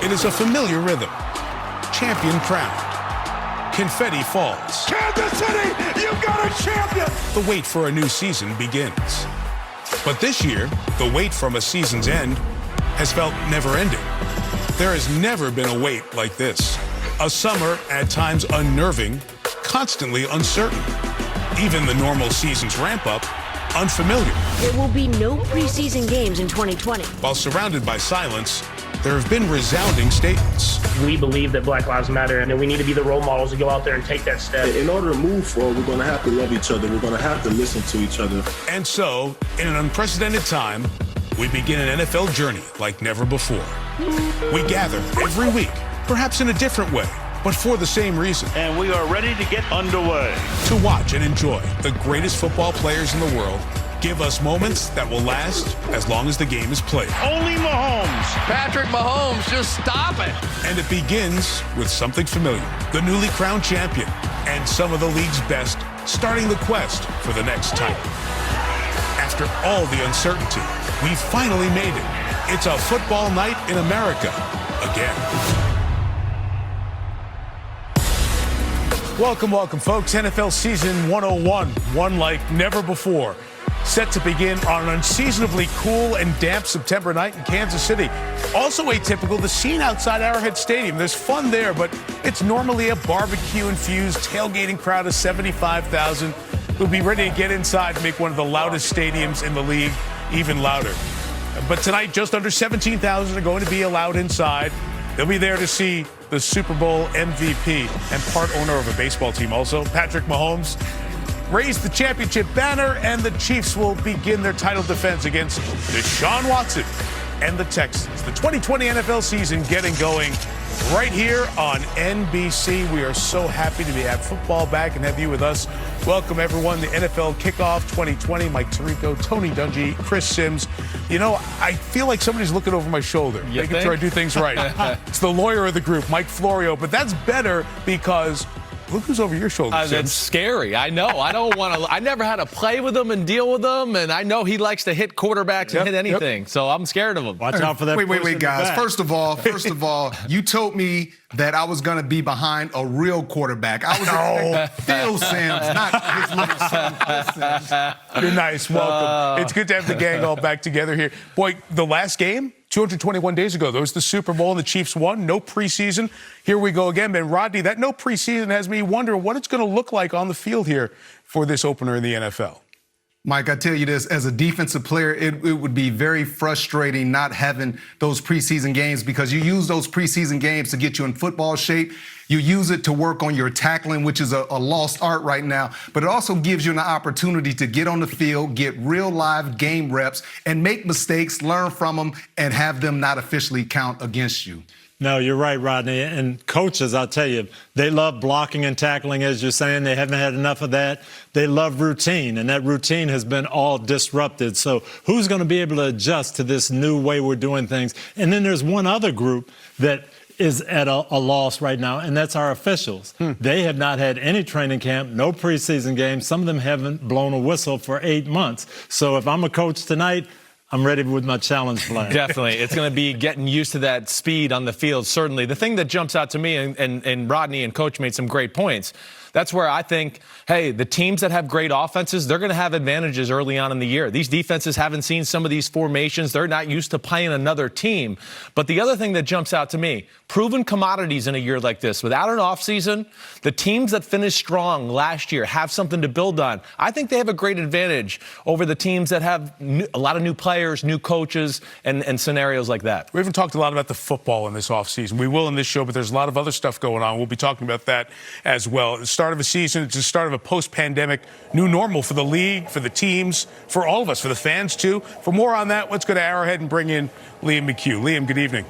It is a familiar rhythm. Champion crowned. Confetti falls. Kansas City, you've got a champion! The wait for a new season begins. But this year, the wait from a season's end has felt never-ending. There has never been a wait like this. A summer, at times unnerving, constantly uncertain. Even the normal season's ramp-up, unfamiliar. There will be no preseason games in 2020. While surrounded by silence, there have been resounding statements. We believe that Black Lives Matter, and we need to be the role models to go out there and take that step. In order to move forward, we're going to have to love each other. We're going to have to listen to each other. And so, in an unprecedented time, we begin an NFL journey like never before. We gather every week, perhaps in a different way, but for the same reason. And we are ready to get underway. To watch and enjoy the greatest football players in the world give us moments that will last as long as the game is played. Only Mahomes. Patrick Mahomes, just stop it. And it begins with something familiar. The newly crowned champion and some of the league's best starting the quest for the next title. After all the uncertainty, we finally made it. It's a football night in America again. Welcome, welcome, folks. NFL season 101, one like never before. Set to begin on an unseasonably cool and damp September night in Kansas City. Also atypical, the scene outside Arrowhead Stadium. There's fun there, but it's normally a barbecue-infused tailgating crowd of 75,000 who'll be ready to get inside and make one of the loudest stadiums in the league even louder. But tonight, just under 17,000 are going to be allowed inside. They'll be there to see the Super Bowl MVP and part owner of a baseball team also, Patrick Mahomes, raise the championship banner, and the Chiefs will begin their title defense against Deshaun Watson and the Texans. The 2020 NFL season getting going right here on NBC. We are so happy to have football back and have you with us. Welcome, everyone, to NFL Kickoff 2020. Mike Tirico, Tony Dungy, Chris Sims. You know, I feel like somebody's looking over my shoulder, making sure I do things right. It's the lawyer of the group, Mike Florio, but that's better because look who's over your shoulder. That's scary. I know. I don't want to. I never had to play with him and deal with him, and I know he likes to hit quarterbacks and hit anything. So I'm scared of him. Watch out for that. Wait, guys. First of all, you told me that I was going to be behind a real quarterback. I was expecting Phil Sims, not his little son, Chris Sims. You're nice. Welcome. It's good to have the gang all back together here. Boy, the last game, 221 days ago, there was the Super Bowl and the Chiefs won. No preseason. Here we go again. And Rodney, that no preseason has me wondering what it's going to look like on the field here for this opener in the NFL. Mike, I tell you this, as a defensive player, it would be very frustrating not having those preseason games because you use those preseason games to get you in football shape. You use it to work on your tackling, which is a lost art right now. But it also gives you an opportunity to get on the field, get real live game reps, and make mistakes, learn from them, and have them not officially count against you. No, you're right, Rodney. And coaches, I'll tell you, they love blocking and tackling, as you're saying. They haven't had enough of that. They love routine, and that routine has been all disrupted. So who's going to be able to adjust to this new way we're doing things? And then there's one other group that is at a loss right now, and that's our officials. They have not had any training camp, no preseason games. Some of them haven't blown a whistle for 8 months. So if I'm a coach tonight, I'm ready with my challenge plan. Definitely. It's going to be getting used to that speed on the field, certainly. The thing that jumps out to me, and Rodney and Coach made some great points, that's where I think, hey, the teams that have great offenses, they're going to have advantages early on in the year. These defenses haven't seen some of these formations. They're not used to playing another team. But the other thing that jumps out to me, proven commodities in a year like this. Without an offseason, the teams that finished strong last year have something to build on. I think they have a great advantage over the teams that have a lot of new players, new coaches, and scenarios like that. We haven't talked a lot about the football in this offseason. We will in this show, but there's a lot of other stuff going on. We'll be talking about that as well. At the start of a season, it's the start of a post-pandemic new normal for the league, for the teams, for all of us, for the fans too. For more on that, let's go to Arrowhead and bring in Liam McHugh. Liam, good evening.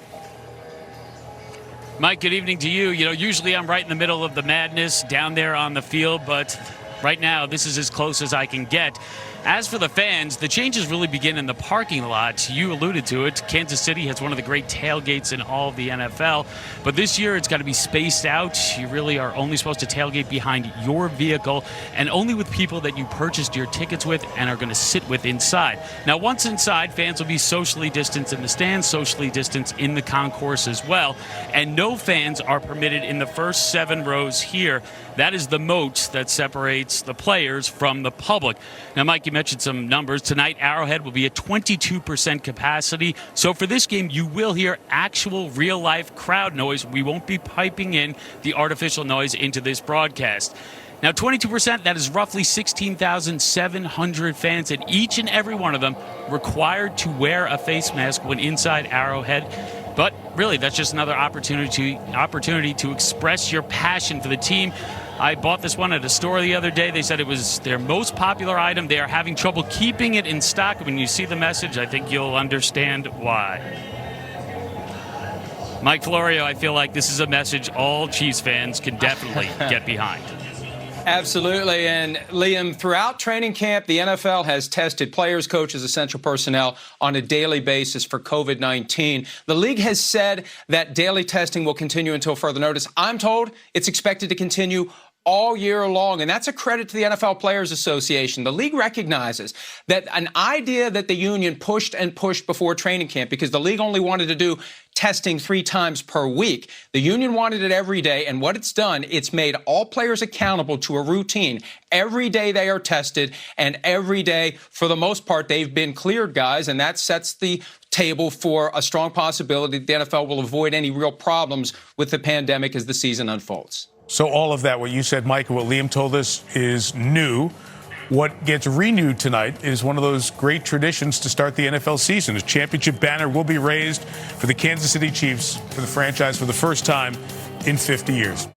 Mike, good evening to you. You know, usually I'm right in the middle of the madness down there on the field, but right now this is as close as I can get. As for the fans, the changes really begin in the parking lot. You alluded to it. Kansas City has one of the great tailgates in all of the NFL. But this year, it's got to be spaced out. You really are only supposed to tailgate behind your vehicle and only with people that you purchased your tickets with and are going to sit with inside. Now, once inside, fans will be socially distanced in the stands, socially distanced in the concourse as well. And no fans are permitted in the first 7 rows here. That is the moat that separates the players from the public. Now, Mike, you mentioned some numbers. Tonight, Arrowhead will be at 22% capacity. So for this game, you will hear actual real-life crowd noise. We won't be piping in the artificial noise into this broadcast. Now, 22%, that is roughly 16,700 fans, and each and every one of them required to wear a face mask when inside Arrowhead. But really, that's just another opportunity to express your passion for the team. I bought this one at a store the other day. They said it was their most popular item. They are having trouble keeping it in stock. When you see the message, I think you'll understand why. Mike Florio, I feel like this is a message all Chiefs fans can definitely get behind. Absolutely. And Liam, throughout training camp, the NFL has tested players, coaches, essential personnel on a daily basis for COVID-19. The league has said that daily testing will continue until further notice. I'm told it's expected to continue all year long, and that's a credit to the NFL Players Association. The league recognizes that an idea that the union pushed and pushed before training camp, because the league only wanted to do testing 3 times per week. The union wanted it every day, and what it's done, it's made all players accountable to a routine. Every day they are tested, and every day, for the most part, they've been cleared, guys, and that sets the table for a strong possibility that the NFL will avoid any real problems with the pandemic as the season unfolds. So all of that, what you said, Mike, and what Liam told us is new. What gets renewed tonight is one of those great traditions to start the NFL season. A championship banner will be raised for the Kansas City Chiefs, for the franchise, for the first time in 50 years.